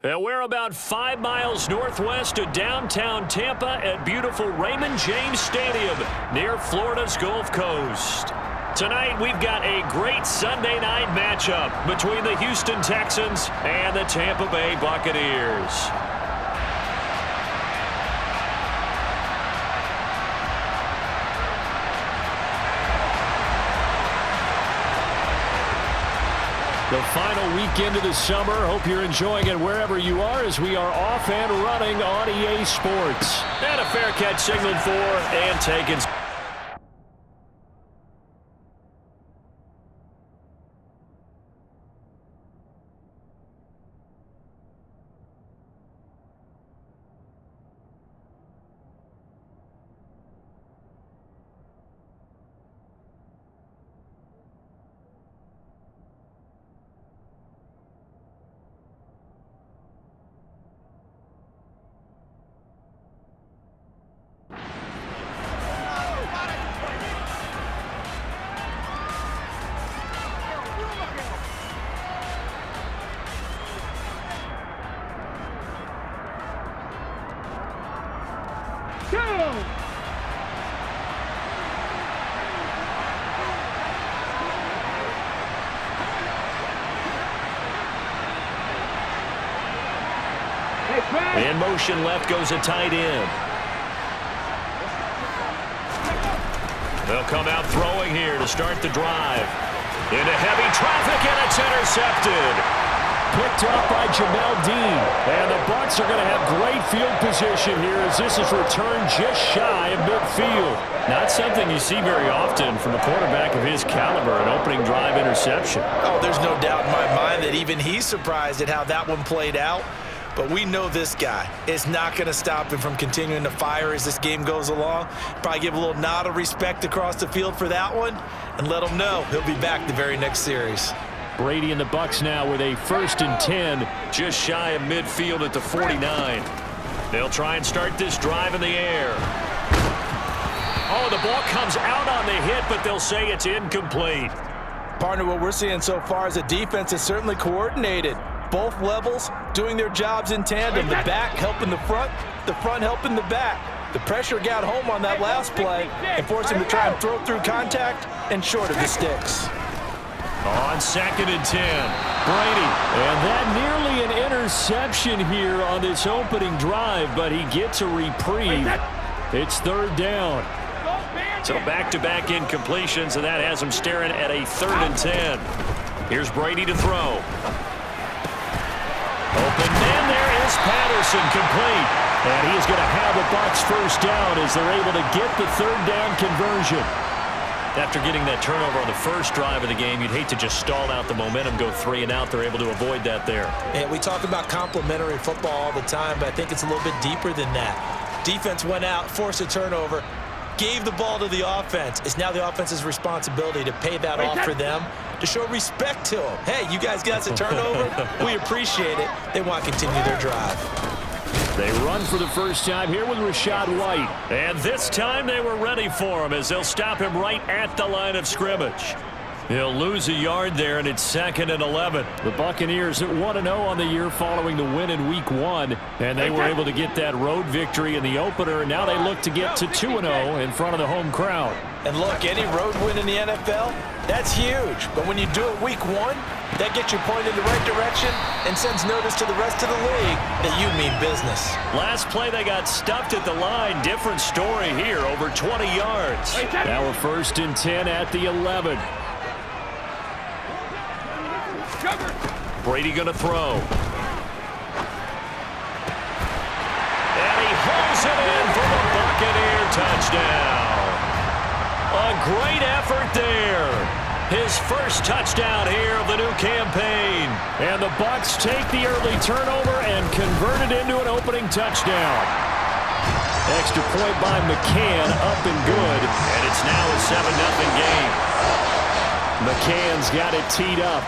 And we're about 5 miles northwest of downtown Tampa at beautiful Raymond James Stadium near Florida's Gulf Coast. Tonight, we've got a great Sunday night matchup between the Houston Texans and the Tampa Bay Buccaneers. The final weekend of the summer. Hope you're enjoying it wherever you are as we are off and running on EA Sports. And a fair catch signaled for and taken. In motion left goes a tight end. They'll come out throwing here to start the drive. Into heavy traffic, and it's intercepted. Picked up by Jamel Dean. And the Bucs are going to have great field position here as this is returned just shy of midfield. Not something you see very often from a quarterback of his caliber, an opening drive interception. Oh, there's no doubt in my mind that even he's surprised at how that one played out. But we know this guy is not going to stop him from continuing to fire as this game goes along. Probably give a little nod of respect across the field for that one and let him know he'll be back the very next series. Brady and the Bucs now with a 1st and 10, just shy of midfield at the 49. They'll try and start this drive in the air. Oh, the ball comes out on the hit, but they'll say it's incomplete. Partner, what we're seeing so far is the defense is certainly coordinated. Both levels doing their jobs in tandem. The back helping the front helping the back. The pressure got home on that last play and forced him to try and throw through contact and short of the sticks. On 2nd and 10, Brady. And that nearly an interception here on this opening drive, but he gets a reprieve. It's 3rd down. So back-to-back incompletions, and that has him staring at a 3rd and 10. Here's Brady to throw. Open man, there is Patterson, complete. And he is going to have a Bucs 1st down as they're able to get the 3rd down conversion. After getting that turnover on the first drive of the game, you'd hate to just stall out the momentum, go 3 and out. They're able to avoid that there. And we talk about complementary football all the time, but I think it's a little bit deeper than that. Defense went out, forced a turnover, gave the ball to the offense. It's now the offense's responsibility to pay that off for them, to show respect to them. Hey, you guys got a turnover. We appreciate it. They want to continue their drive. They run for the first time here with Rachaad White. And this time they were ready for him as they'll stop him right at the line of scrimmage. He'll lose a yard there, and it's 2nd and 11. The Buccaneers at 1-0 on the year following the win in Week 1. And they were able to get that road victory in the opener. And now they look to get to 2-0 in front of the home crowd. And look, any road win in the NFL, that's huge. But when you do it Week 1, that gets you pointed in the right direction and sends notice to the rest of the league that you mean business. Last play, they got stuffed at the line. Different story here, over 20 yards. Now a 1st and 10 at the 11. Brady going to throw. And he hauls it in for the Buccaneer touchdown. A great effort there. His 1st touchdown here of the new campaign. And the Bucs take the early turnover and convert it into an opening touchdown. Extra point by McCann, up and good. And it's now a 7-0 game. McCann's got it teed up.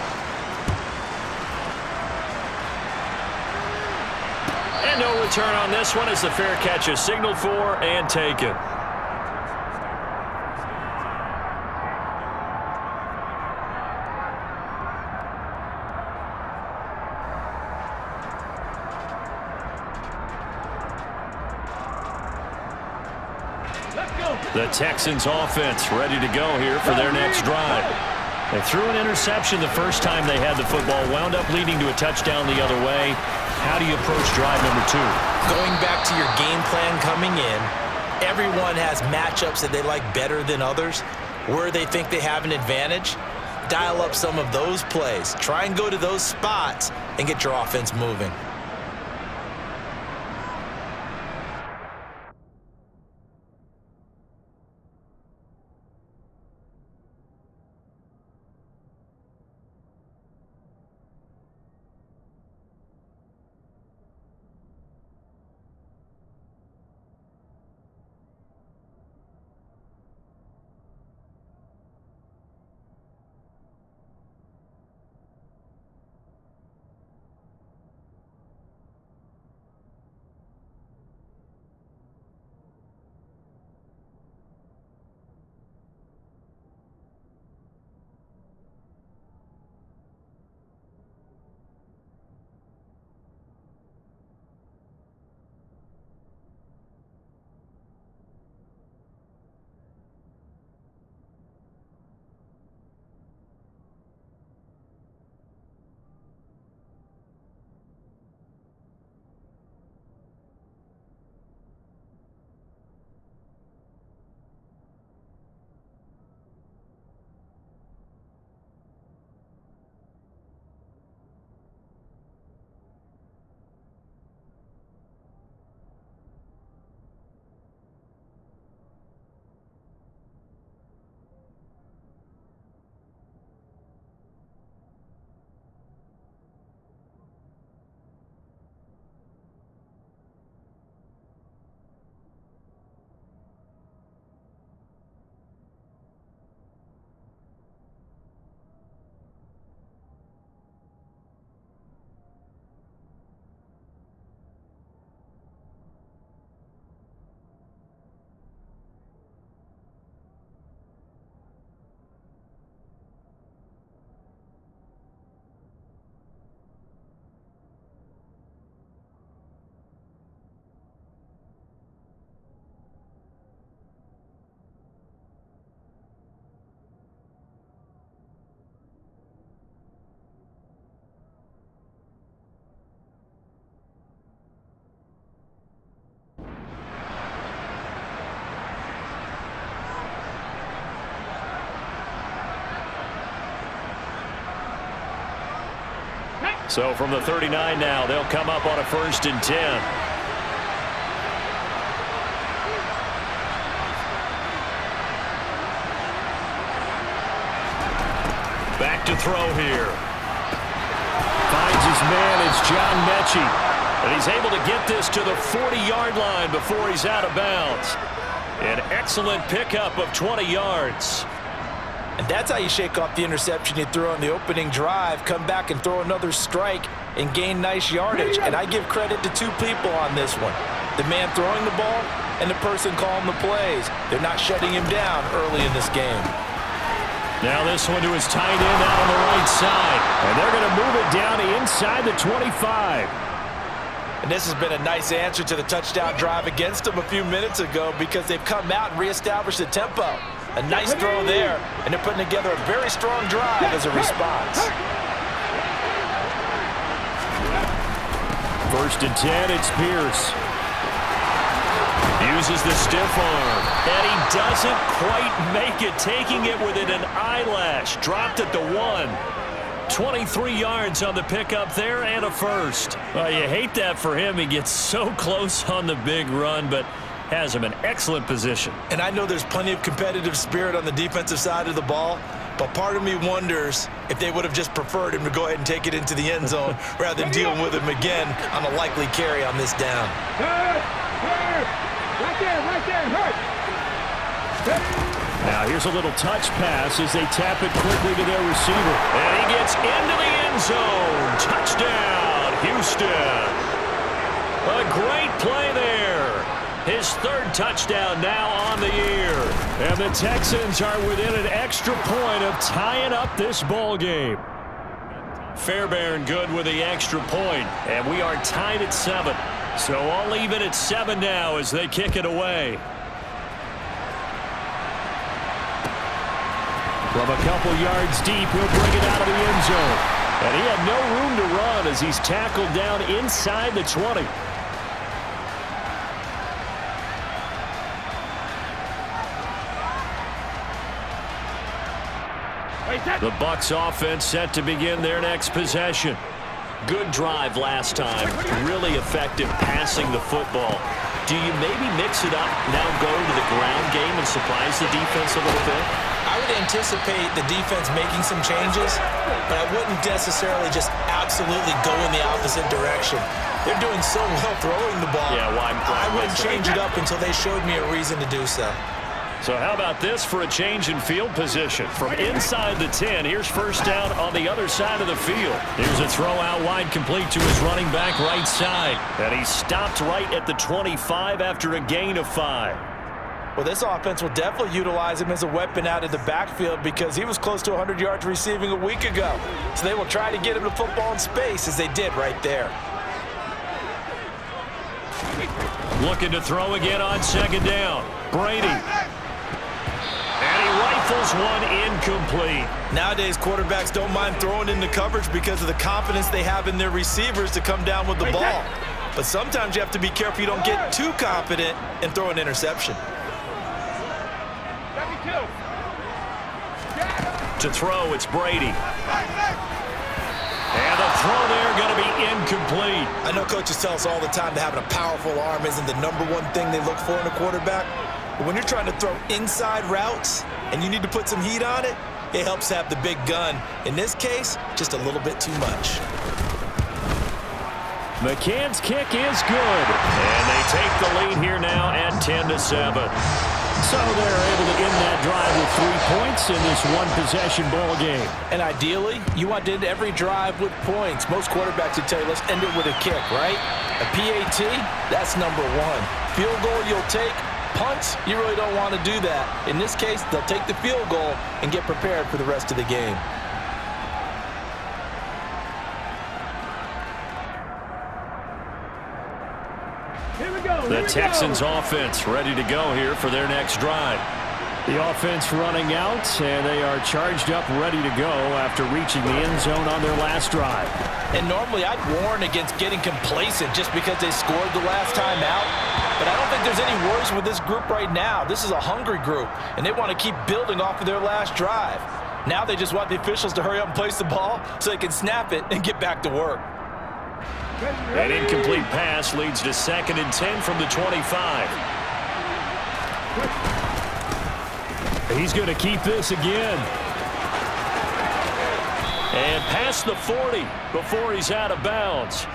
And no return on this one as the fair catch is signaled for and taken. The Texans offense ready to go here for their next drive. They threw an interception the first time they had the football, wound up leading to a touchdown the other way. How do you approach drive number 2? Going back to your game plan coming in, everyone has matchups that they like better than others. Where they think they have an advantage, dial up some of those plays. Try and go to those spots and get your offense moving. So from the 39 now, they'll come up on a 1st and 10. Back to throw here. Finds his man. It's John Mechie. And he's able to get this to the 40-yard line before he's out of bounds. An excellent pickup of 20 yards. And that's how you shake off the interception you threw on the opening drive, come back and throw another strike and gain nice yardage. And I give credit to two people on this one. The man throwing the ball and the person calling the plays. They're not shutting him down early in this game. Now this one to his tight end out on the right side. And they're going to move it down inside the 25. And this has been a nice answer to the touchdown drive against them a few minutes ago because they've come out and reestablished the tempo. A nice throw there, and they're putting together a very strong drive as a response. 1st and 10, it's Pierce. Uses the stiff arm, and he doesn't quite make it, taking it within an eyelash. Dropped at the 1. 23 yards on the pickup there and a first. Well, you hate that for him. He gets so close on the big run, but has him in excellent position. And I know there's plenty of competitive spirit on the defensive side of the ball, but part of me wonders if they would have just preferred him to go ahead and take it into the end zone rather than dealing with him again on a likely carry on this down. Now here's a little touch pass as they tap it quickly to their receiver. And he gets into the end zone. Touchdown, Houston. A great play there. His 3rd touchdown now on the year. And the Texans are within an extra point of tying up this ball game. Fairbairn good with the extra point, and we are tied at 7. So I'll leave it at 7 now as they kick it away. From a couple yards deep, he'll bring it out of the end zone. And he had no room to run as he's tackled down inside the 20. The Bucs offense set to begin their next possession. Good drive last time. Really effective passing the football. Do you maybe mix it up, now go to the ground game and surprise the defense a little bit? I would anticipate the defense making some changes, but I wouldn't necessarily just absolutely go in the opposite direction. They're doing so well throwing the ball. Yeah, why I wouldn't change it up until they showed me a reason to do so. So how about this for a change in field position? From inside the 10, here's first down on the other side of the field. Here's a throw out wide complete to his running back right side. And he stopped right at the 25 after a gain of 5. Well, this offense will definitely utilize him as a weapon out of the backfield because he was close to 100 yards receiving a week ago. So they will try to get him the football in space as they did right there. Looking to throw again on second down. Brady. And he rifles one incomplete. Nowadays, quarterbacks don't mind throwing into coverage because of the confidence they have in their receivers to come down with the ball. But sometimes you have to be careful you don't get too confident and throw an interception. To throw, it's Brady. And the throw there going to be incomplete. I know coaches tell us all the time that having a powerful arm isn't the #1 thing they look for in a quarterback. But when you're trying to throw inside routes and you need to put some heat on it, it helps have the big gun. In this case, just a little bit too much. McCann's kick is good. And they take the lead here now at 10-7. So they're able to end that drive with 3 points in this one-possession ball game. And ideally, you want to end every drive with points. Most quarterbacks would tell you, let's end it with a kick, right? A PAT, that's #1. Field goal you'll take. Punts, you really don't want to do that. In this case, they'll take the field goal and get prepared for the rest of the game. The Texans offense ready to go here for their next drive. The offense running out, and they are charged up, ready to go after reaching the end zone on their last drive. And normally I'd warn against getting complacent just because they scored the last time out. But I don't think there's any worries with this group right now. This is a hungry group, and they want to keep building off of their last drive. Now they just want the officials to hurry up and place the ball so they can snap it and get back to work. An incomplete pass leads to 2nd and 10 from the 25. He's going to keep this again. And past the 40 before he's out of bounds.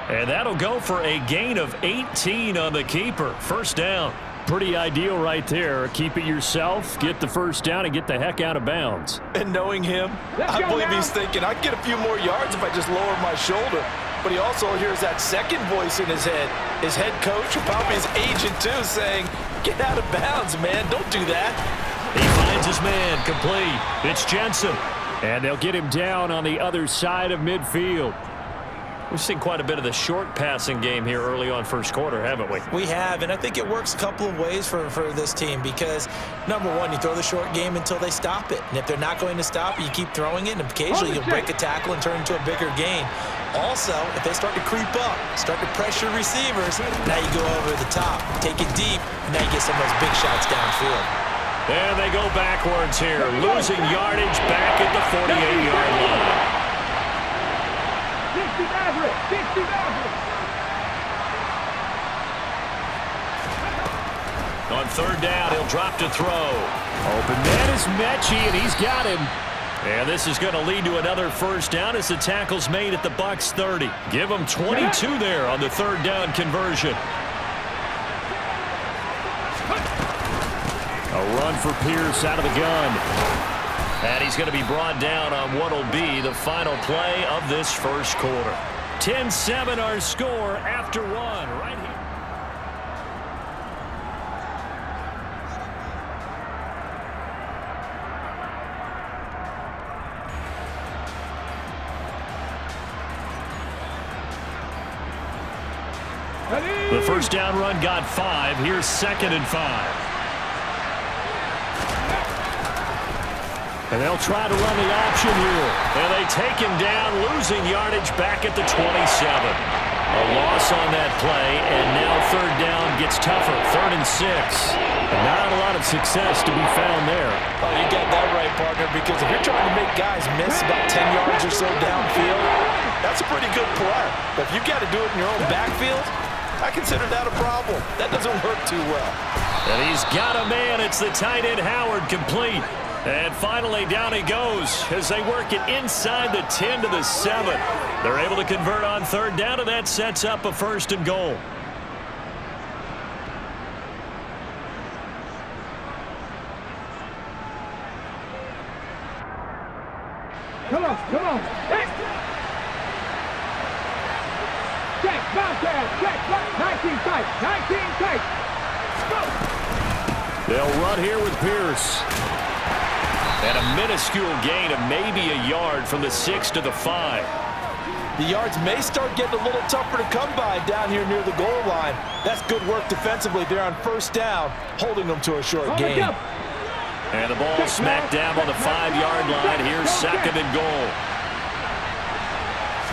And that'll go for a gain of 18 on the keeper. First down. Pretty ideal right there. Keep it yourself, get the first down, and get the heck out of bounds. And knowing him, I believe he's thinking, I'd get a few more yards if I just lower my shoulder. But he also hears that second voice in his head. His head coach, or probably his agent too, saying, get out of bounds, man. Don't do that. He finds his man complete. It's Jensen. And they'll get him down on the other side of midfield. We've seen quite a bit of the short passing game here early on first quarter, haven't we? We have, and I think it works a couple of ways for this team because, #1, you throw the short game until they stop it. And if they're not going to stop it, you keep throwing it, and occasionally you'll break a tackle and turn it into a bigger gain. Also, if they start to creep up, start to pressure receivers, now you go over the top, take it deep, and now you get some of those big shots downfield. And they go backwards here, losing yardage back at the 48-yard line. On third down, he'll drop to throw. Open man is Mechie, and he's got him. And this is going to lead to another first down as the tackle's made at the Bucs 30. Give them 22 there on the third down conversion. A run for Pierce out of the gun. And he's going to be brought down on what will be the final play of this first quarter. 10-7 our score after one right here. The first down run got 5. Here's 2nd and 5. And they'll try to run the option here. And they take him down, losing yardage back at the 27. A loss on that play, and now third down gets tougher. 3rd and 6. And not a lot of success to be found there. Oh, you got that right, partner, because if you're trying to make guys miss about 10 yards or so downfield, that's a pretty good play. But if you've got to do it in your own backfield, I consider that a problem. That doesn't work too well. And he's got a man. It's the tight end, Howard, complete. And finally, down he goes as they work it inside the 10 to the 7. They're able to convert on third down, and that sets up a 1st and goal. Come on. Hey. Check, bounce down, check, 19 tight. Go. They'll run here with Pierce. And a minuscule gain of maybe a yard from the 6 to the 5. The yards may start getting a little tougher to come by down here near the goal line. That's good work defensively there on 1st down, holding them to a short gain. And the ball smacked down on the 5-yard line. Here's 2nd and goal.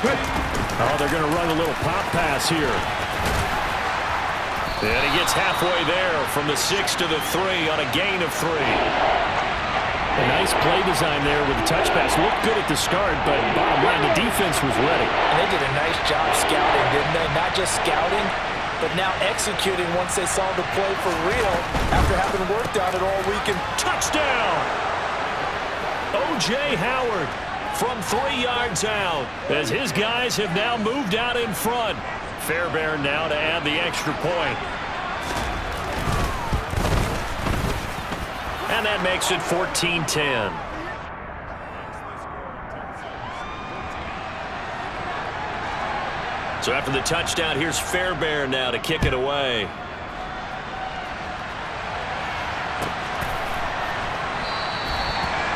Oh, they're going to run a little pop pass here. And he gets halfway there from the 6 to the 3 on a gain of 3. A nice play design there with the touch pass. Looked good at the start, but bottom line, the defense was ready. And they did a nice job scouting, didn't they? Not just scouting, but now executing once they saw the play for real after having worked on it all weekend. Touchdown! O.J. Howard from 3 yards out as his guys have now moved out in front. Fairbairn now to add the extra point. And that makes it 14-10. So after the touchdown, here's Fairbairn now to kick it away.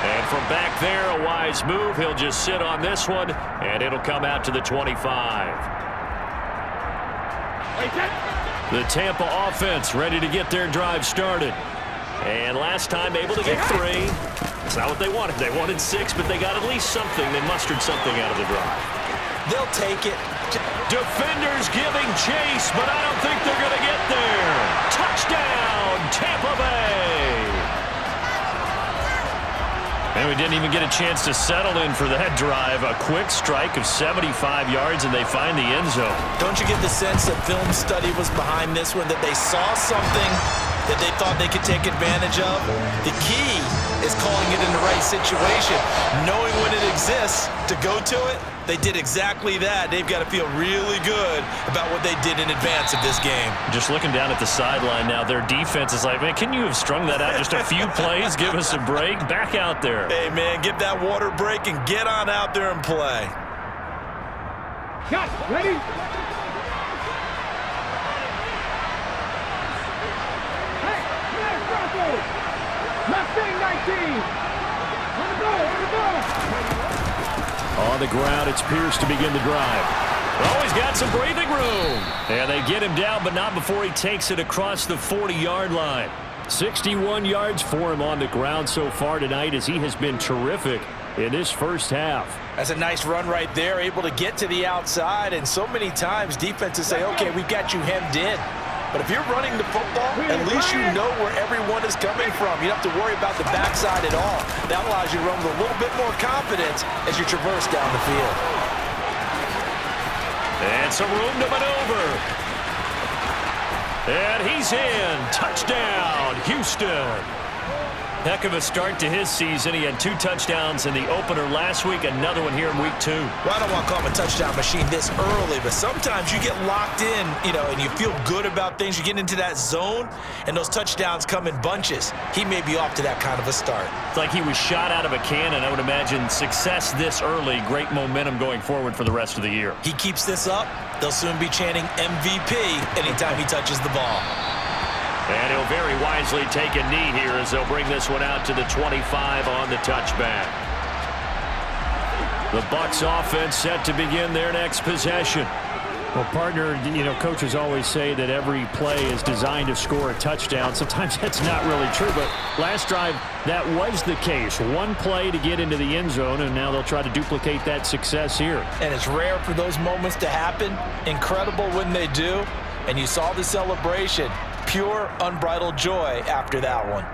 And from back there, a wise move. He'll just sit on this one, and it'll come out to the 25. The Tampa offense ready to get their drive started. And last time able to get 3. It's not what they wanted. They wanted 6, but they got at least something. They mustered something out of the drive. They'll take it. Defenders giving chase, but I don't think they're going to get there. Touchdown, Tampa Bay. And we didn't even get a chance to settle in for that drive. A quick strike of 75 yards, and they find the end zone. Don't you get the sense that film study was behind this one, that they saw something that they thought they could take advantage of? The key is calling it in the right situation, knowing when it exists to go to it. They did exactly that. They've got to feel really good about what they did in advance of this game. Just looking down at the sideline now, their defense is like, man, can you have strung that out just a few plays? Give us a break. Back out there. Hey, man, give that water break and get on out there and play. Got ready. Hey, man, Bronco. Mustang 19. On the go. On the ground, it's Pierce to begin the drive. Oh, he's got some breathing room. And they get him down, but not before he takes it across the 40-yard line. 61 yards for him on the ground so far tonight as he has been terrific in this first half. That's a nice run right there, able to get to the outside. And so many times defenses say, okay, we've got you hemmed in. But if you're running the football, at least you know where everyone is coming from. You don't have to worry about the backside at all. That allows you to run with a little bit more confidence as you traverse down the field. And some room to maneuver. And he's in. Touchdown, Houston. Heck of a start to his season. He had 2 touchdowns in the opener last week, another one here in week 2. Well, I don't want to call him a touchdown machine this early, but sometimes you get locked in, and you feel good about things. You get into that zone, and those touchdowns come in bunches. He may be off to that kind of a start. It's like he was shot out of a cannon. I would imagine success this early, great momentum going forward for the rest of the year. He keeps this up, they'll soon be chanting MVP anytime he touches the ball. And he'll very wisely take a knee here as they'll bring this one out to the 25 on the touchback. The Bucs offense set to begin their next possession. Well, partner, coaches always say that every play is designed to score a touchdown. Sometimes that's not really true, but last drive, that was the case. One play to get into the end zone, and now they'll try to duplicate that success here. And it's rare for those moments to happen. Incredible when they do. And you saw the celebration. Pure, unbridled joy after that one.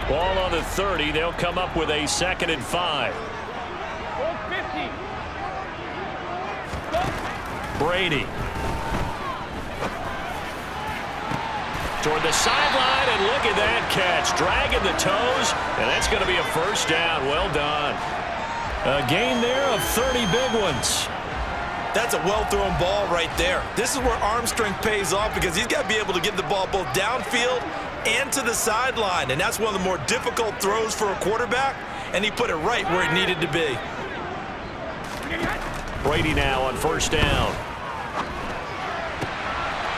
Ball on the 30. They'll come up with a 2nd and 5. Brady. Toward the sideline, and look at that catch. Dragging the toes, and that's going to be a first down. Well done. A gain there of 30 big ones. That's a well-thrown ball right there. This is where arm strength pays off because he's got to be able to get the ball both downfield and to the sideline, and that's one of the more difficult throws for a quarterback, and he put it right where it needed to be. Brady now on first down.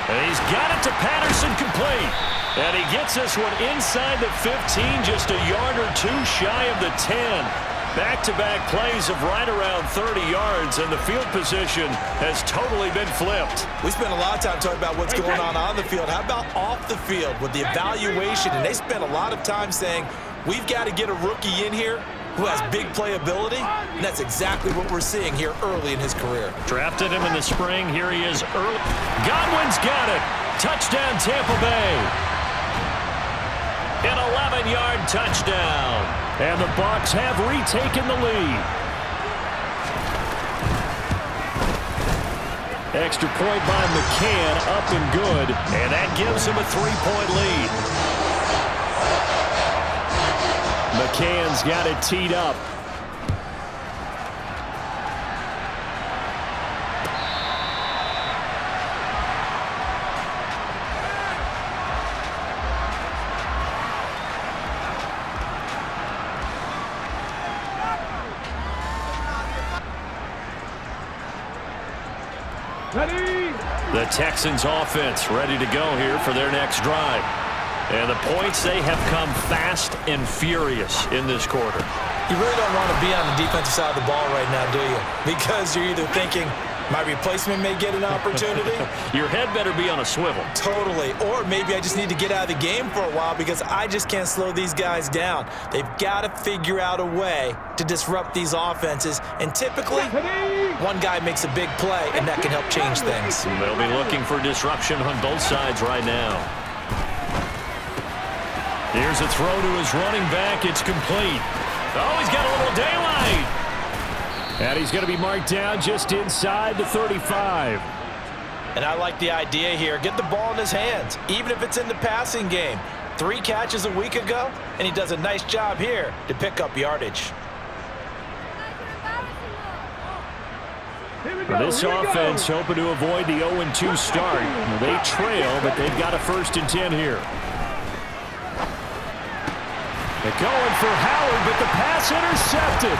And he's got it to Patterson, complete. And he gets this one inside the 15, just a yard or two shy of the 10. Back-to-back plays of right around 30 yards, and the field position has totally been flipped. We spent a lot of time talking about what's going on the field. How about off the field with the evaluation? And they spent a lot of time saying, we've got to get a rookie in here who has big playability, and that's exactly what we're seeing here early in his career. Drafted him in the spring. Here he is early. Godwin's got it. Touchdown, Tampa Bay. An 11-yard touchdown. And the Bucs have retaken the lead. Extra point by McCann, up and good. And that gives him a 3-point lead. McCann's got it teed up. Ready? The Texans offense ready to go here for their next drive. And the points, they have come fast and furious in this quarter. You really don't want to be on the defensive side of the ball right now, do you? Because you're either thinking, my replacement may get an opportunity. Your head better be on a swivel. Totally. Or maybe I just need to get out of the game for a while because I just can't slow these guys down. They've got to figure out a way to disrupt these offenses. And typically, one guy makes a big play, and that can help change things. They'll be looking for disruption on both sides right now. Here's a throw to his running back. It's complete. Oh, he's got a little daylight. And he's going to be marked down just inside the 35. And I like the idea here. Get the ball in his hands, even if it's in the passing game. 3 catches a week ago, and he does a nice job here to pick up yardage. This offense hoping to avoid the 0-2 start. They trail, but they've got a 1st and 10 here. They're going for Howard, but the pass intercepted.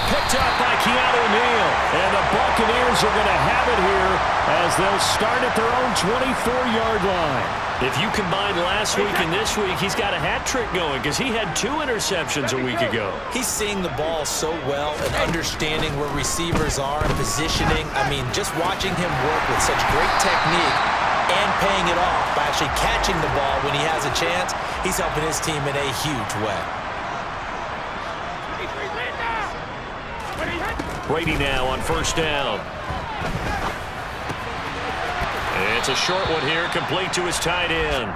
Picked up by Keanu Neal. And the Buccaneers are going to have it here as they'll start at their own 24-yard line. If you combine last week and this week, he's got a hat trick going because he had 2 interceptions a week ago. He's seeing the ball so well and understanding where receivers are and positioning. I mean, just watching him work with such great technique and paying it off by actually catching the ball when he has a chance, he's helping his team in a huge way. Brady now on first down. It's a short one here, complete to his tight end.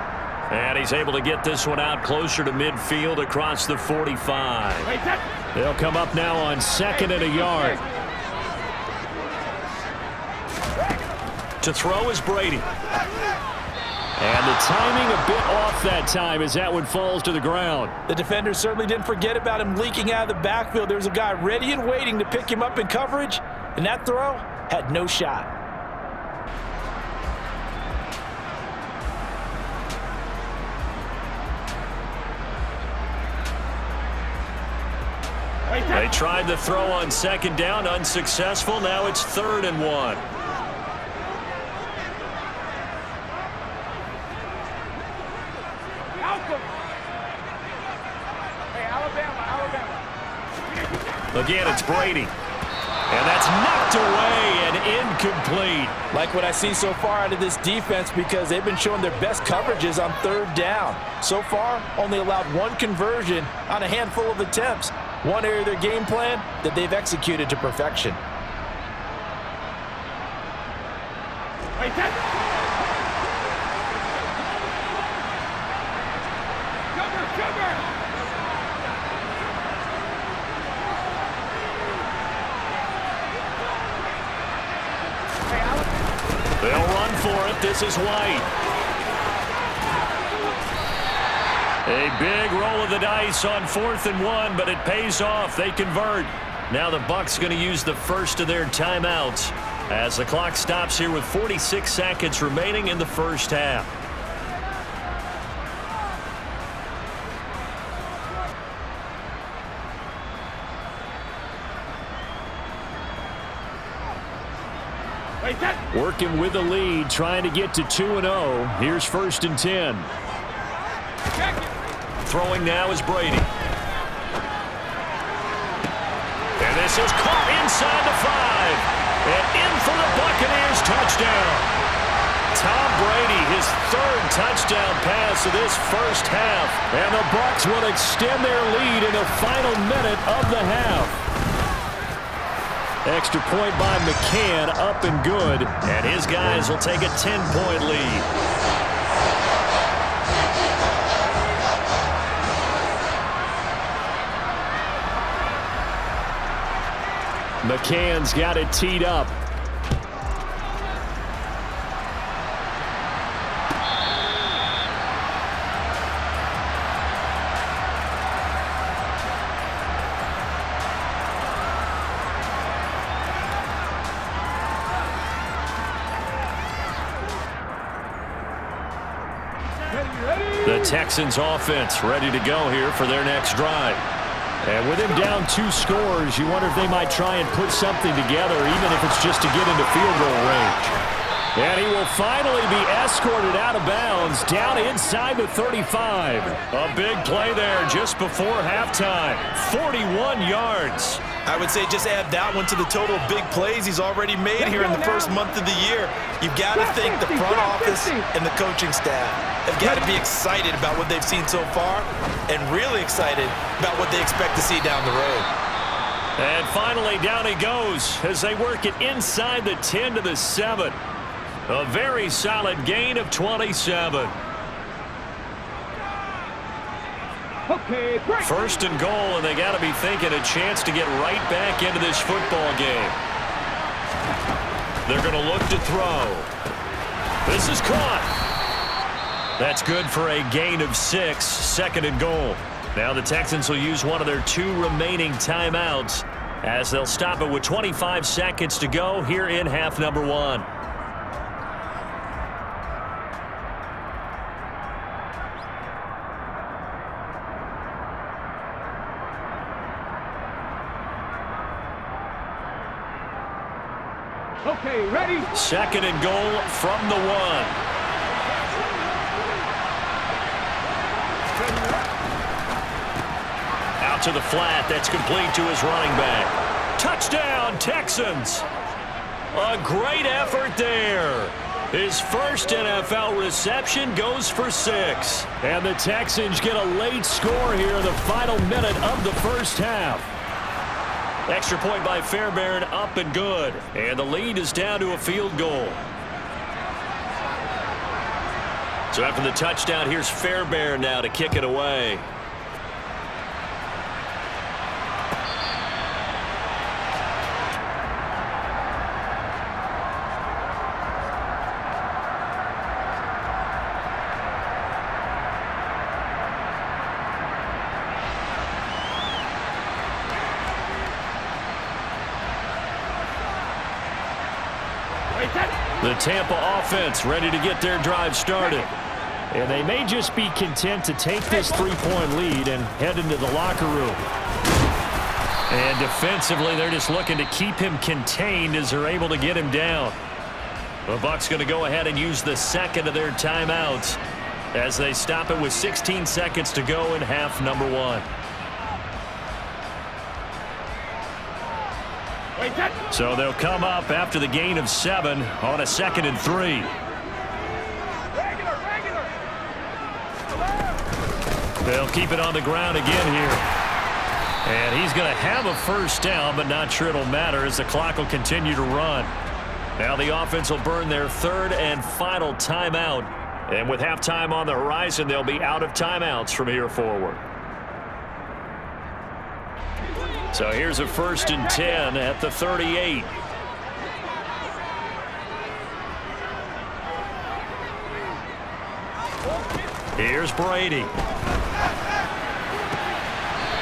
And he's able to get this one out closer to midfield across the 45. They'll come up now on 2nd and a yard. To throw is Brady. And the timing a bit off that time as that one falls to the ground. The defender certainly didn't forget about him leaking out of the backfield. There was a guy ready and waiting to pick him up in coverage, and that throw had no shot. They tried the throw on 2nd down, unsuccessful. Now it's 3rd and 1. Hey, Alabama. Again, it's Brady. And that's knocked away and incomplete. Like what I see so far out of this defense because they've been showing their best coverages on third down. So far, only allowed one conversion on a handful of attempts. One area of their game plan that they've executed to perfection. They'll run for it. This is White. A big roll of the dice on 4th and 1, but it pays off. They convert. Now the Bucs going to use the first of their timeouts as the clock stops here with 46 seconds remaining in the first half. Working with the lead, trying to get to 2-0. Here's 1st and 10. Throwing now is Brady. And this is caught inside the 5. And in for the Buccaneers touchdown. Tom Brady, his 3rd touchdown pass of this first half. And the Bucs will extend their lead in the final minute of the half. Extra point by McCann, up and good. And his guys will take a 10-point lead. McCann's got it teed up. The Texans offense ready to go here for their next drive. And with him down 2 scores, you wonder if they might try and put something together, even if it's just to get into field goal range. And he will finally be escorted out of bounds down inside the 35. A big play there just before halftime. 41 yards. I would say just add that one to the total of big plays he's already made here in the first month of the year. You've got to think the front office and the coaching staff have got to be excited about what they've seen so far and really excited about what they expect to see down the road. And finally, down he goes as they work it inside the 10 to the 7. A very solid gain of 27. Okay, break. 1st and goal, and they got to be thinking a chance to get right back into this football game. They're going to look to throw. This is caught. That's good for a gain of 6. 2nd and goal. Now the Texans will use one of their 2 remaining timeouts as they'll stop it with 25 seconds to go here in half number 1. Okay, ready? 2nd and goal from the 1. Out to the flat. That's complete to his running back. Touchdown, Texans. A great effort there. His first NFL reception goes for 6. And the Texans get a late score here in the final minute of the first half. Extra point by Fairbairn, up and good. And the lead is down to a field goal. So after the touchdown, here's Fairbairn now to kick it away. The Tampa offense ready to get their drive started. And they may just be content to take this 3-point lead and head into the locker room. And defensively, they're just looking to keep him contained as they're able to get him down. The Bucs going to go ahead and use the 2nd of their timeouts as they stop it with 16 seconds to go in half number 1. So they'll come up after the gain of 7 on a 2nd and 3. They'll keep it on the ground again here. And he's going to have a first down, but not sure it'll matter as the clock will continue to run. Now the offense will burn their 3rd and final timeout. And with halftime on the horizon, they'll be out of timeouts from here forward. So here's a 1st and 10 at the 38. Here's Brady.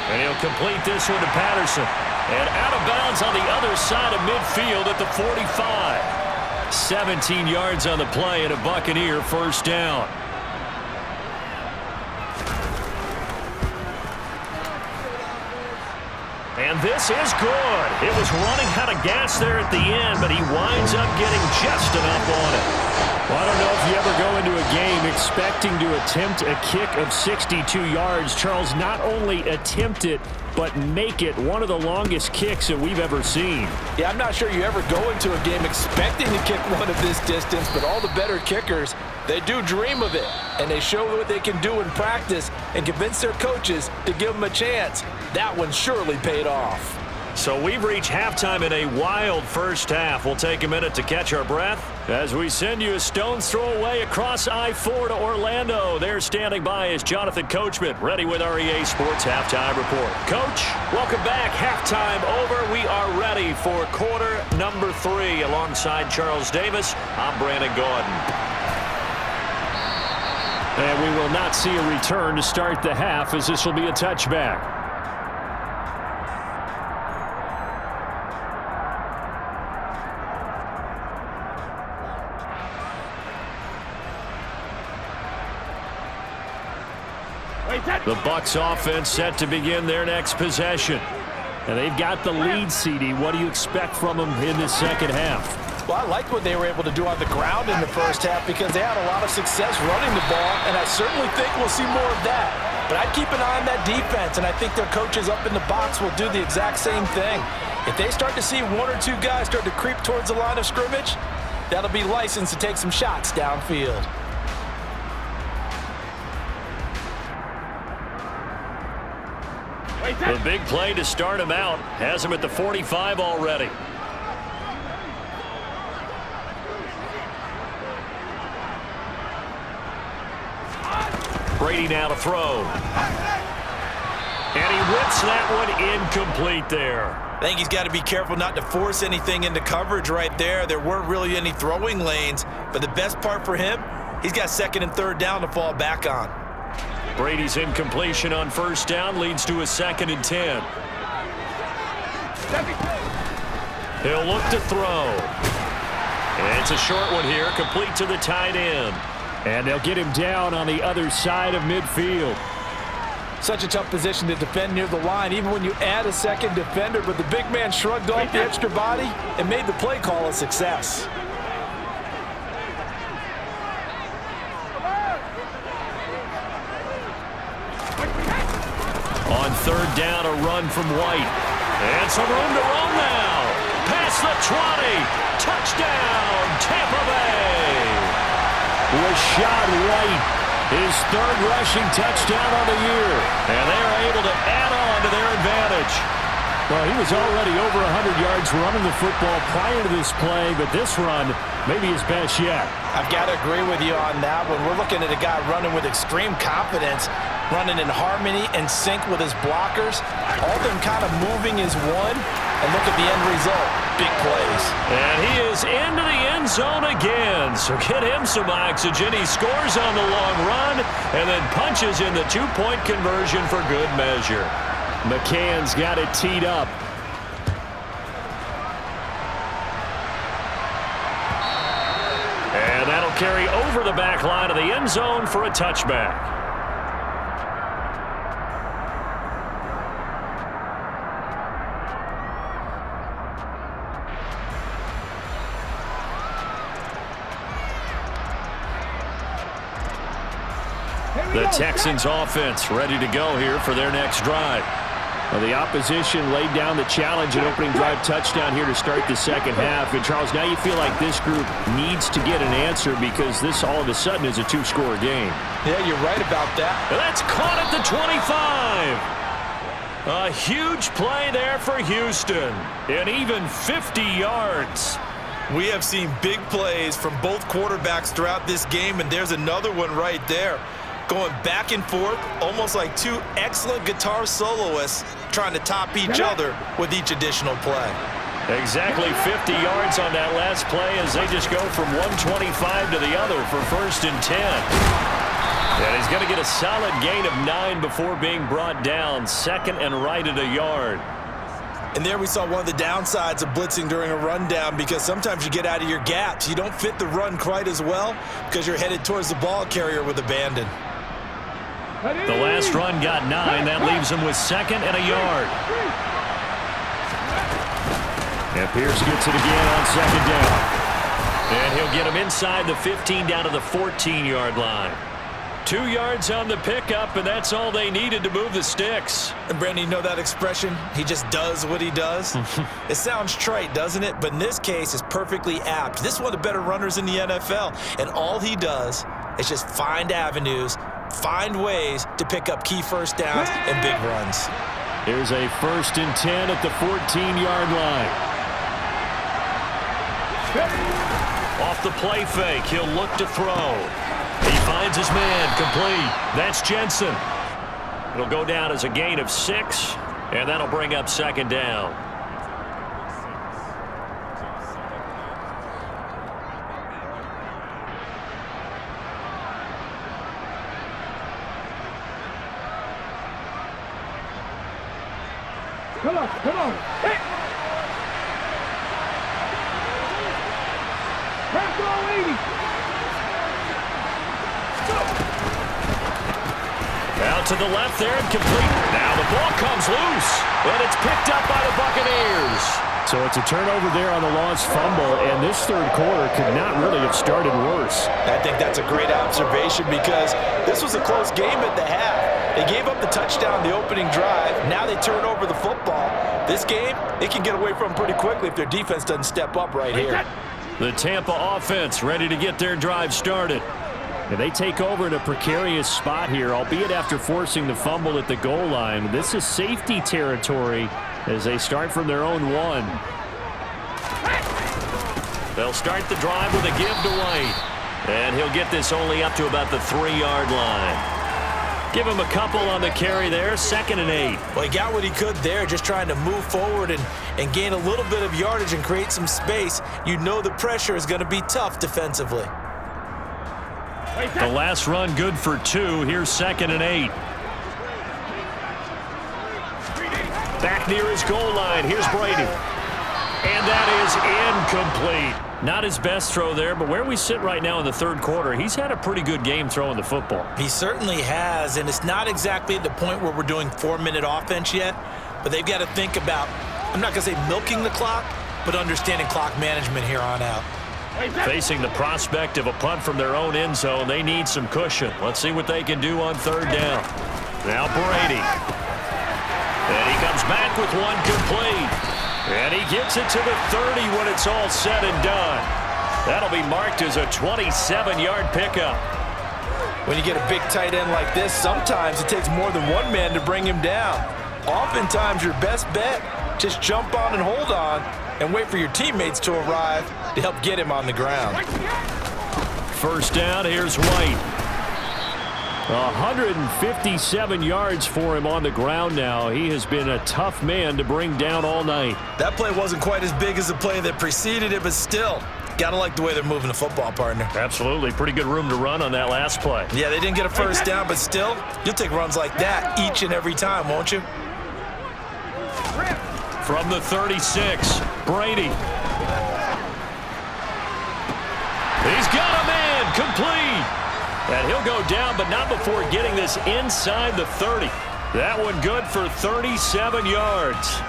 And he'll complete this one to Patterson. And out of bounds on the other side of midfield at the 45. 17 yards on the play and a Buccaneer first down. And this is good. It was running out of gas there at the end, but he winds up getting just enough on it. Well, I don't know if you ever go into a game expecting to attempt a kick of 62 yards. Charles, not only attempt it, but make it one of the longest kicks that we've ever seen. Yeah, I'm not sure you ever go into a game expecting to kick one of this distance, but all the better kickers, they do dream of it, and they show what they can do in practice and convince their coaches to give them a chance. That one surely paid off. So we've reached halftime in a wild first half. We'll take a minute to catch our breath as we send you a stone's throw away across I-4 to Orlando. There standing by is Jonathan Coachman, ready with our EA Sports Halftime Report. Coach, welcome back. Halftime over. We are ready for quarter number 3. Alongside Charles Davis, I'm Brandon Gaudin. And we will not see a return to start the half, as this will be a touchback. The Bucs offense set to begin their next possession. And they've got the lead, CD. What do you expect from them in the second half? Well, I like what they were able to do on the ground in the first half because they had a lot of success running the ball, and I certainly think we'll see more of that. But I'd keep an eye on that defense, and I think their coaches up in the box will do the exact same thing. If they start to see 1 or 2 guys start to creep towards the line of scrimmage, that'll be licensed to take some shots downfield. The big play to start him out has him at the 45 already. Brady now to throw. And he whips that one incomplete there. I think he's got to be careful not to force anything into coverage right there. There weren't really any throwing lanes, but the best part for him, he's got 2nd and 3rd down to fall back on. Brady's incompletion on first down leads to a 2nd and 10. He'll look to throw. And it's a short one here, complete to the tight end. And they'll get him down on the other side of midfield. Such a tough position to defend near the line, even when you add a 2nd defender, but the big man shrugged off the extra body and made the play call a success. On 3rd down, a run from White. And some room to run now. Past the 20. Touchdown, Tampa Bay. Rashad White, his 3rd rushing touchdown on the year. And they are able to add on to their advantage. Well, he was already over 100 yards running the football prior to this play, but this run may be his best yet. I've got to agree with you on that one. We're looking at a guy running with extreme confidence, running in harmony and sync with his blockers. All of them kind of moving as one. And look at the end result. Big plays. And he is into the end zone again. So get him some oxygen. He scores on the long run and then punches in the 2-point conversion for good measure. McCann's got it teed up. And that'll carry over the back line of the end zone for a touchback. The Texans offense ready to go here for their next drive. Well, the opposition laid down the challenge, an opening drive touchdown here to start the second half. And, Charles, now you feel like this group needs to get an answer because this all of a sudden is a two-score game. Yeah, you're right about that. And that's caught at the 25. A huge play there for Houston. And even 50 yards. We have seen big plays from both quarterbacks throughout this game, and there's another one right there. Going back and forth, almost like two excellent guitar soloists trying to top each other with each additional play. Exactly 50 yards on that last play as they just go from 125 to the other for 1st and 10. And he's going to get a solid gain of 9 before being brought down. 2nd and right at a yard. And there we saw one of the downsides of blitzing during a rundown because sometimes you get out of your gaps. You don't fit the run quite as well because you're headed towards the ball carrier with abandon. The last run got 9. That leaves him with 2nd and a yard. And Pierce gets it again on 2nd down. And he'll get him inside the 15 down to the 14-yard line. 2 yards on the pickup, and that's all they needed to move the sticks. And, Brandon, you know that expression? He just does what he does? It sounds trite, doesn't it? But in this case, it's perfectly apt. This is one of the better runners in the NFL, and all he does is just find avenues, find ways to pick up key first downs and big runs. Here's a 1st and 10 at the 14-yard line. Off the play fake, he'll look to throw. He finds his man, complete. That's Jensen. It'll go down as a gain of 6, and that'll bring up 2nd down. Come on, come on. Hey! Pass ball 80. Out to the left there and complete. Now the ball comes loose, and it's picked up by the Buccaneers. So it's a turnover there on the lost fumble, and this third quarter could not really have started worse. I think that's a great observation because this was a close game at the half. They gave up the touchdown the opening drive. Now they turn over the football. This game, they can get away from pretty quickly if their defense doesn't step up right here. The Tampa offense ready to get their drive started. And they take over in a precarious spot here, albeit after forcing the fumble at the goal line. This is safety territory as they start from their own 1. They'll start the drive with a give to White. And he'll get this only up to about the 3-yard line. Give him a couple on the carry there, 2nd and 8. Well, he got what he could there, just trying to move forward and gain a little bit of yardage and create some space. You know the pressure is going to be tough defensively. The last run good for 2. Here's 2nd and 8. Back near his goal line. Here's Brady. And that is incomplete. Not his best throw there, but where we sit right now in the third quarter, he's had a pretty good game throwing the football. He certainly has, and it's not exactly at the point where we're doing 4-minute offense yet, but they've got to think about, I'm not going to say milking the clock, but understanding clock management here on out. Facing the prospect of a punt from their own end zone, they need some cushion. Let's see what they can do on 3rd down. Now Brady. And he comes back with one complete. And he gets it to the 30 when it's all said and done. That'll be marked as a 27-yard pickup. When you get a big tight end like this, sometimes it takes more than one man to bring him down. Oftentimes, your best bet, just jump on and hold on and wait for your teammates to arrive to help get him on the ground. 1st down, here's White. 157 yards for him on the ground now. He has been a tough man to bring down all night. That play wasn't quite as big as the play that preceded it, but still, gotta like the way they're moving the football, partner. Absolutely. Pretty good room to run on that last play. Yeah, they didn't get a 1st down, but still, you'll take runs like that each and every time, won't you? From the 36, Brady. He's got a man, complete. And he'll go down, but not before getting this inside the 30. That one good for 37 yards.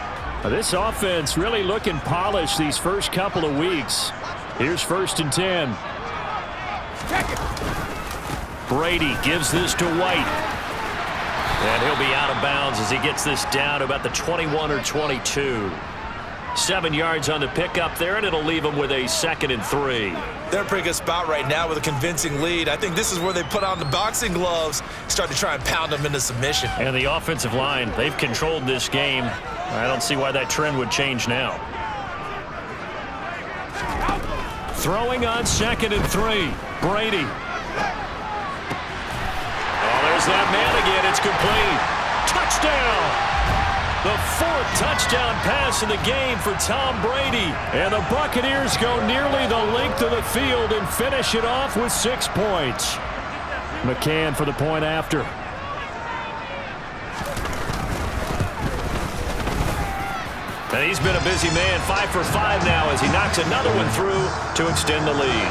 This offense really looking polished these first couple of weeks. Here's 1st and 10. Brady gives this to White. And he'll be out of bounds as he gets this down to about the 21 or 22. 7 yards on the pickup there, and it'll leave him with a 2nd and 3. They're in a pretty good spot right now with a convincing lead. I think this is where they put on the boxing gloves, start to try and pound them into submission. And the offensive line, they've controlled this game. I don't see why that trend would change now. Throwing on 2nd and 3. Brady. Oh, there's that man again. It's complete. Touchdown! The 4th touchdown pass in the game for Tom Brady. And the Buccaneers go nearly the length of the field and finish it off with 6 points. McCann for the point after. And he's been a busy man, 5 for 5 now as he knocks another one through to extend the lead.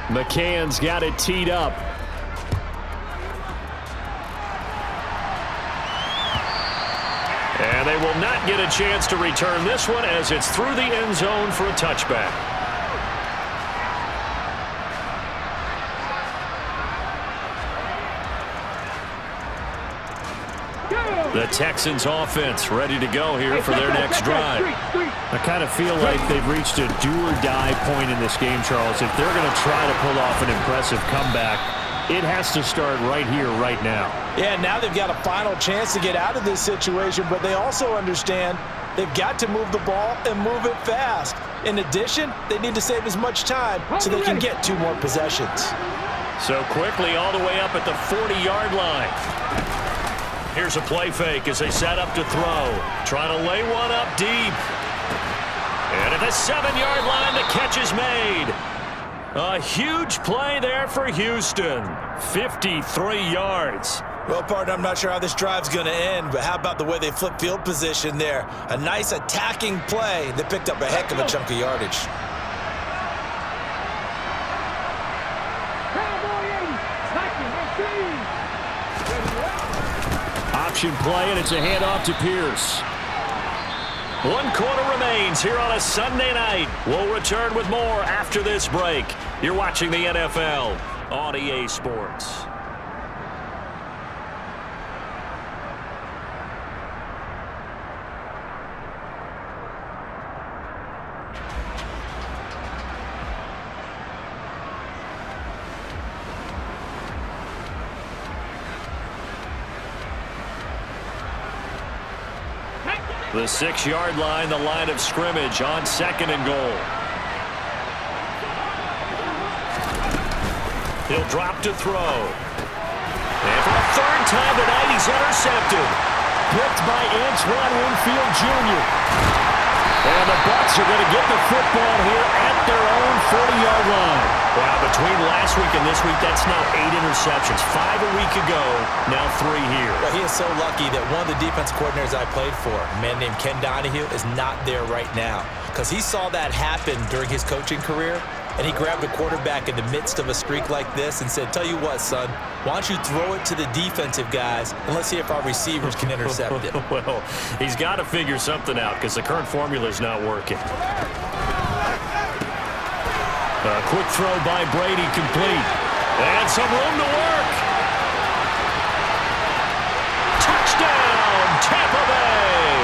McCann's got it teed up. And they will not get a chance to return this one as it's through the end zone for a touchback. The Texans offense ready to go here for their next drive. I kind of feel like they've reached a do-or-die point in this game, Charles. If they're going to try to pull off an impressive comeback, it has to start right here, right now. Yeah, now they've got a final chance to get out of this situation, but they also understand they've got to move the ball and move it fast. In addition, they need to save as much time so they can get 2 more possessions. So quickly all the way up at the 40-yard line. Here's a play fake as they set up to throw. Trying to lay one up deep. And at the 7-yard line, the catch is made. A huge play there for Houston. 53 yards. Well, partner, I'm not sure how this drive's going to end, but how about the way they flip field position there? A nice attacking play that picked up a heck of a chunk of yardage. Option play, and it's a handoff to Pierce. 1 quarter remains here on a Sunday night. We'll return with more after this break. You're watching the NFL on EA Sports. The 6-yard line, the line of scrimmage on 2nd and goal. He'll drop to throw. And for the 3rd time tonight, he's intercepted. Picked by Antoine Winfield Jr. And the Bucs are going to get the football here at their own 40-yard line. Wow, between last week and this week, that's now 8 interceptions. 5 a week ago, now 3 here. Well, he is so lucky that one of the defense coordinators I played for, a man named Ken Donahue, is not there right now. Because he saw that happen during his coaching career, and he grabbed the quarterback in the midst of a streak like this and said, tell you what, son, why don't you throw it to the defensive guys, and let's see if our receivers can intercept it. Well, he's got to figure something out because the current formula is not working. A quick throw by Brady, complete. And some room to work. Touchdown, Tampa Bay.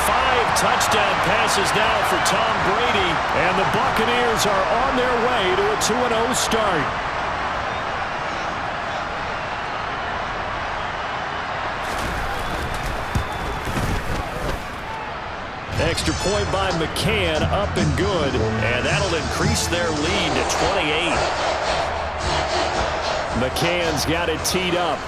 5 touchdown passes now for Tom Brady. And the Buccaneers are on their way to a 2-0 start. Extra point by McCann, up and good, and that'll increase their lead to 28. McCann's got it teed up.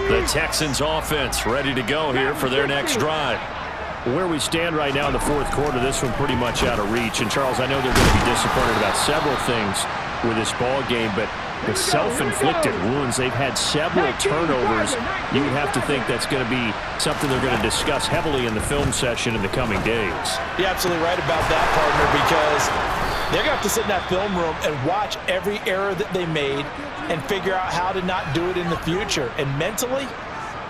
The Texans offense ready to go here for their next drive. Where we stand right now in the 4th quarter, this one pretty much out of reach. And, Charles, I know they're going to be disappointed about several things with this ball game, but The self-inflicted wounds. They've had several turnovers. You would have to think that's going to be something they're going to discuss heavily in the film session in the coming days. You're absolutely right about that, partner, because they're going to have to sit in that film room and watch every error that they made and figure out how to not do it in the future. And mentally,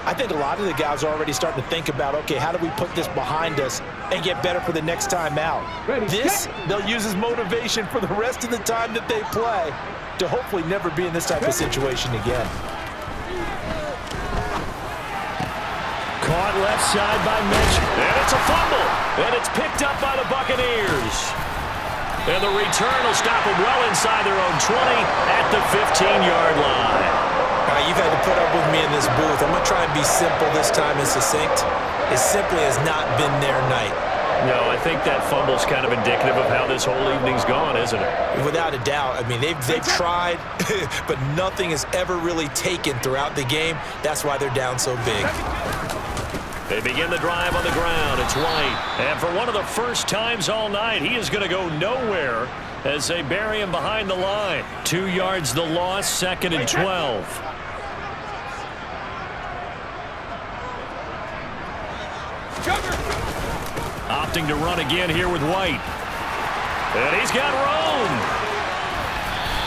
I think a lot of the guys are already starting to think about, okay, how do we put this behind us and get better for the next time out? This, they'll use as motivation for the rest of the time that they play to hopefully never be in this type of situation again. Caught left side by Mitch, and it's a fumble, and it's picked up by the Buccaneers. And the return will stop them well inside their own 20 at the 15-yard line. You've had to put up with me in this booth. I'm going to try and be simple this time and succinct. It simply has not been their night. No, I think that fumble's kind of indicative of how this whole evening's gone, isn't it? Without a doubt. I mean, they've tried, but nothing has ever really taken throughout the game. That's why they're down so big. They begin the drive on the ground. It's White. And for one of the first times all night, he is going to go nowhere as they bury him behind the line. 2 yards the loss, 2nd and 12. Opting to run again here with White. And he's got room.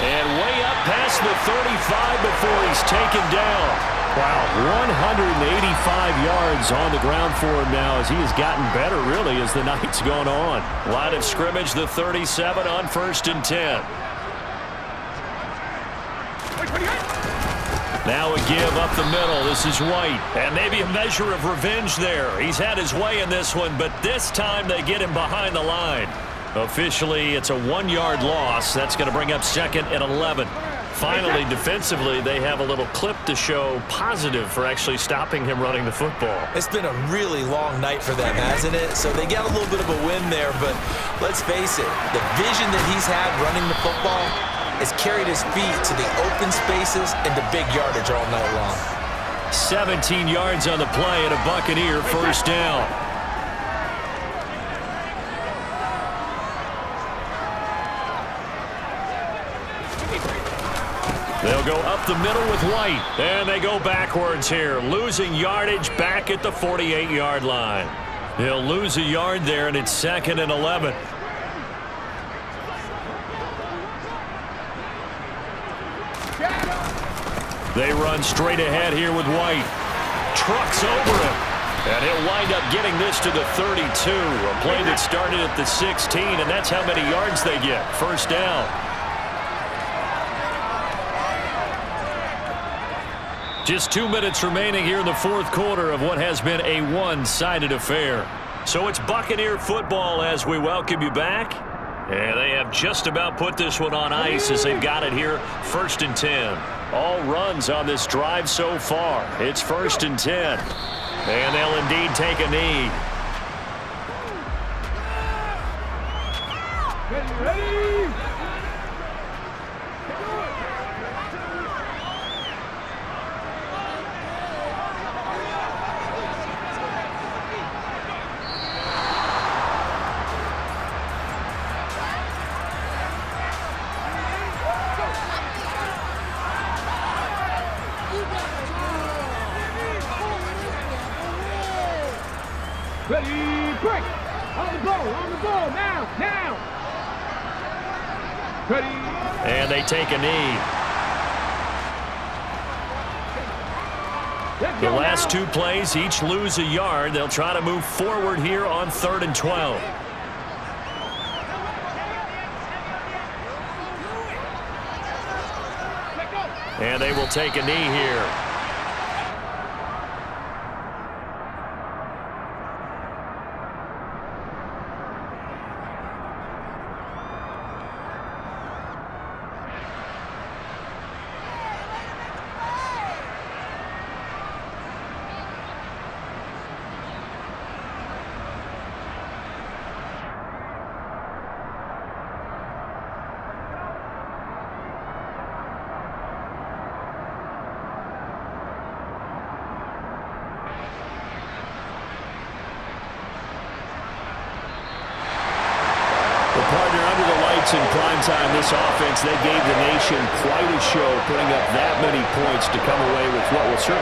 And way up past the 35 before he's taken down. Wow, 185 yards on the ground for him now as he has gotten better, really, as the night's gone on. Line of scrimmage, the 37 on 1st and 10. Now a give up the middle. This is White. And maybe a measure of revenge there. He's had his way in this one, but this time they get him behind the line. Officially, it's a 1-yard loss. That's going to bring up 2nd and 11. Finally, defensively, they have a little clip to show positive for actually stopping him running the football. It's been a really long night for them, hasn't it? So they got a little bit of a win there, but let's face it, the vision that he's had running the football has carried his feet to the open spaces and the big yardage all night long. 17 yards on the play and a Buccaneer first down. They'll go up the middle with White, and they go backwards here, losing yardage back at the 48-yard line. He'll lose a yard there, and it's 2nd and 11. They run straight ahead here with White. Trucks over him, and he'll wind up getting this to the 32. A play that started at the 16, and that's how many yards they get. First down. Just 2 minutes remaining here in the 4th quarter of what has been a one-sided affair. So it's Buccaneer football as we welcome you back. And they have just about put this one on ice as they've got it here, 1st and 10. All runs on this drive so far. It's 1st and 10. And they'll indeed take a knee. Ready? Ready, break! On the ball, now! Ready? And they take a knee. The last 2 plays each lose a yard. They'll try to move forward here on 3rd and 12. And they will take a knee here. minutes in prime time, this offense, they gave the nation quite a show, putting up that many points to come away with what will certainly